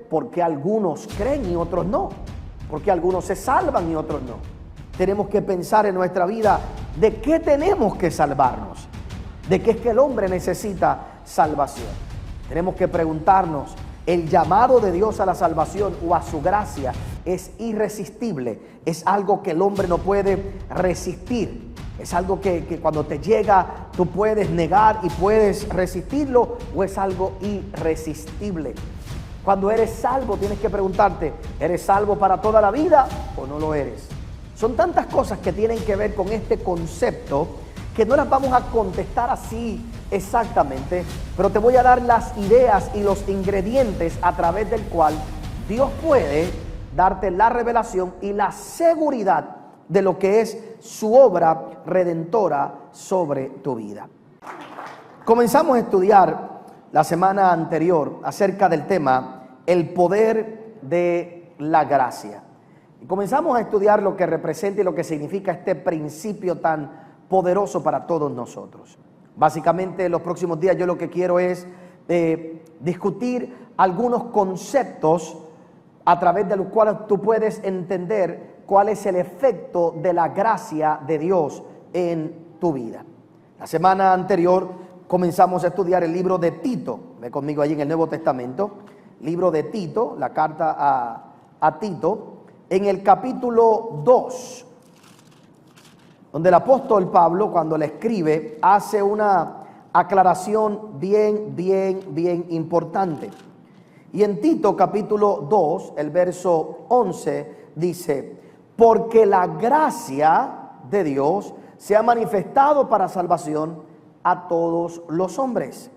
¿Por qué algunos creen y otros no? ¿Por qué algunos se salvan y otros no? Tenemos que pensar en nuestra vida de qué tenemos que salvarnos, de qué es que el hombre necesita salvación. Tenemos que preguntarnos, el llamado de Dios a la salvación o a su gracia es irresistible, es algo que el hombre no puede resistir, es algo que cuando te llega tú puedes negar y puedes resistirlo, o es algo irresistible. Cuando eres salvo tienes que preguntarte, ¿eres salvo para toda la vida o no lo eres? Son tantas cosas que tienen que ver con este concepto que no las vamos a contestar así exactamente, pero te voy a dar las ideas y los ingredientes a través del cual Dios puede darte la revelación y la seguridad de lo que es su obra redentora sobre tu vida. Comenzamos a estudiar la semana anterior acerca del tema el poder de la gracia. Y comenzamos a estudiar lo que representa y lo que significa este principio tan poderoso para todos nosotros. Básicamente, en los próximos días yo lo que quiero es discutir algunos conceptos a través de los cuales tú puedes entender cuál es el efecto de la gracia de Dios en tu vida. La semana anterior comenzamos a estudiar el libro de Tito. Ve conmigo allí en el Nuevo Testamento, libro de Tito, la carta a Tito, en el capítulo 2, donde el apóstol Pablo, cuando le escribe, hace una aclaración bien importante. Y en Tito capítulo 2, el verso 11, dice: porque la gracia de Dios se ha manifestado para salvación a todos los hombres,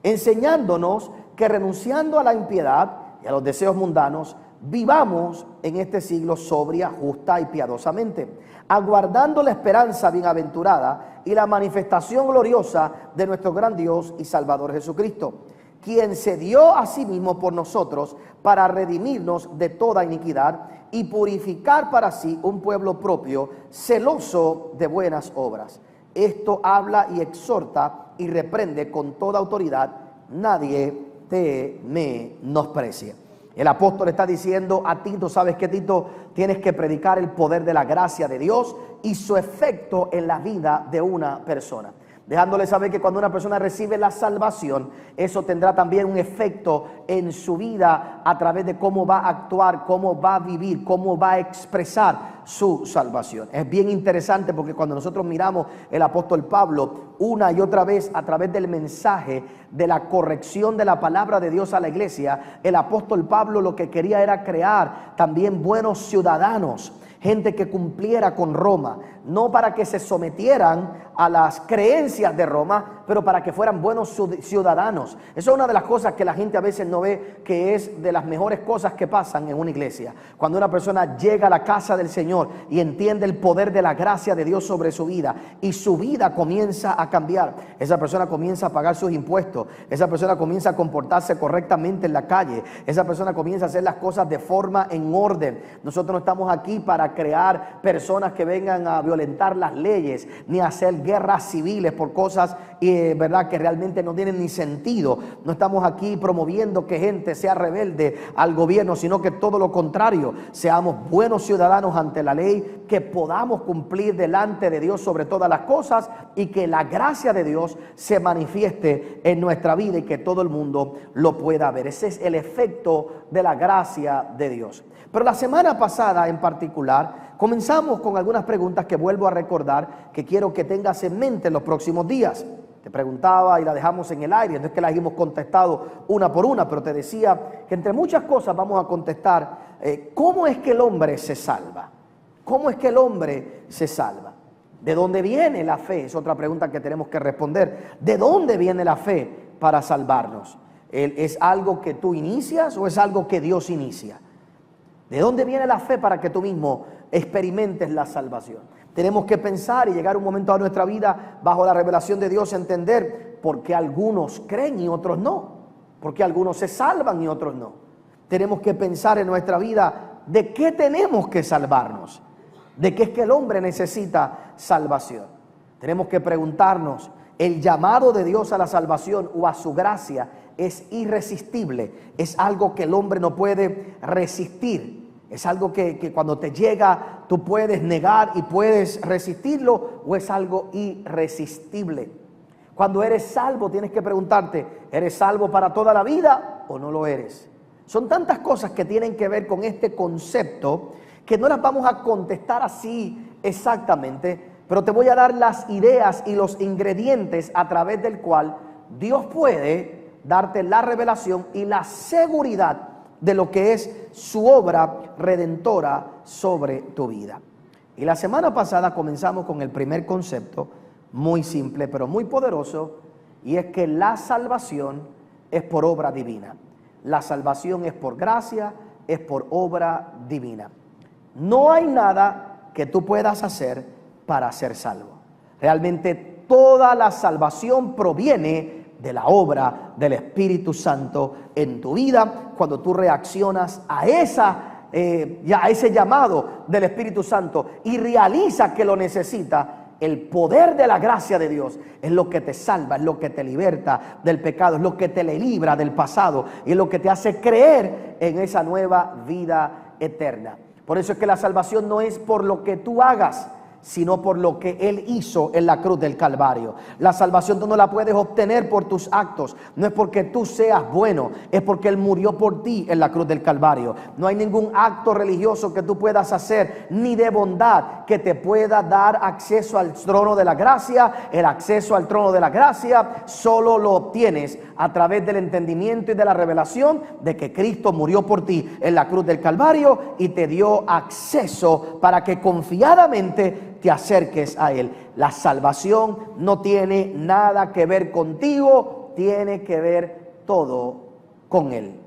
enseñándonos que renunciando a la impiedad y a los deseos mundanos, vivamos en este siglo sobria, justa y piadosamente, aguardando la esperanza bienaventurada y la manifestación gloriosa de nuestro gran Dios y Salvador Jesucristo, quien se dio a sí mismo por nosotros para redimirnos de toda iniquidad y purificar para sí un pueblo propio, celoso de buenas obras. Esto habla y exhorta y reprende con toda autoridad. Nadie te menosprecie. El apóstol está diciendo a Tito, ¿sabes qué, Tito? Tienes que predicar el poder de la gracia de Dios y su efecto en la vida de una persona. Dejándole saber que cuando una persona recibe la salvación, eso tendrá también un efecto en su vida a través de cómo va a actuar, cómo va a vivir, cómo va a expresar su salvación. Es bien interesante porque cuando nosotros miramos el apóstol Pablo una y otra vez a través del mensaje de la corrección de la palabra de Dios a la iglesia, el apóstol Pablo lo que quería era crear también buenos ciudadanos, gente que cumpliera con Roma, no para que se sometieran a las creencias de Roma, pero para que fueran buenos ciudadanos. Eso es una de las cosas que la gente a veces no ve, que es de las mejores cosas que pasan en una iglesia. Cuando una persona llega a la casa del Señor y entiende el poder de la gracia de Dios sobre su vida, y su vida comienza a cambiar, esa persona comienza a pagar sus impuestos, esa persona comienza a comportarse correctamente en la calle, esa persona comienza a hacer las cosas de forma en orden. Nosotros no estamos aquí para crear personas que vengan a violentar las leyes, ni a hacer guerras civiles por cosas verdad, que realmente no tienen ni sentido. No estamos aquí promoviendo que gente sea rebelde al gobierno, sino que todo lo contrario, seamos buenos ciudadanos ante la ley, que podamos cumplir delante de Dios sobre todas las cosas y que la gracia de Dios se manifieste en nuestra vida y que todo el mundo lo pueda ver. Ese es el efecto de la gracia de Dios. Pero la semana pasada en particular comenzamos con algunas preguntas que vuelvo a recordar, que quiero que tengas en mente en los próximos días. Te preguntaba y la dejamos en el aire, no es que las hemos contestado una por una, pero te decía que entre muchas cosas vamos a contestar ¿cómo es que el hombre se salva? ¿Cómo es que el hombre se salva? ¿De dónde viene la fe? Es otra pregunta que tenemos que responder. ¿De dónde viene la fe para salvarnos? ¿Es algo que tú inicias o es algo que Dios inicia? ¿De dónde viene la fe para que tú mismo experimentes la salvación? Tenemos que pensar y llegar un momento a nuestra vida bajo la revelación de Dios, entender por qué algunos creen y otros no, por qué algunos se salvan y otros no. Tenemos que pensar en nuestra vida de qué tenemos que salvarnos, de qué es que el hombre necesita salvación. Tenemos que preguntarnos, ¿el llamado de Dios a la salvación o a su gracia es irresistible, es algo que el hombre no puede resistir, es algo que cuando te llega tú puedes negar y puedes resistirlo, o es algo irresistible. Cuando eres salvo tienes que preguntarte, ¿eres salvo para toda la vida o no lo eres? Son tantas cosas que tienen que ver con este concepto que no las vamos a contestar así exactamente, pero te voy a dar las ideas y los ingredientes a través del cual Dios puede darte la revelación y la seguridad de lo que es su obra redentora sobre tu vida. Y la semana pasada comenzamos con el primer concepto, muy simple pero muy poderoso, y es que la salvación es por obra divina. La salvación es por gracia, es por obra divina. No hay nada que tú puedas hacer para ser salvo. Realmente toda la salvación proviene de la obra del Espíritu Santo en tu vida, cuando tú reaccionas a ese llamado del Espíritu Santo y realizas que lo necesita. El poder de la gracia de Dios es lo que te salva, es lo que te liberta del pecado, es lo que te libra del pasado y es lo que te hace creer en esa nueva vida eterna. Por eso es que la salvación no es por lo que tú hagas, sino por lo que Él hizo en la cruz del Calvario. La salvación tú no la puedes obtener por tus actos, no es porque tú seas bueno, es porque Él murió por ti en la cruz del Calvario. No hay ningún acto religioso que tú puedas hacer, ni de bondad, que te pueda dar acceso al trono de la gracia. El acceso al trono de la gracia solo lo obtienes a través del entendimiento y de la revelación de que Cristo murió por ti en la cruz del Calvario y te dio acceso para que confiadamente te acerques a Él. La salvación no tiene nada que ver contigo, tiene que ver todo con Él.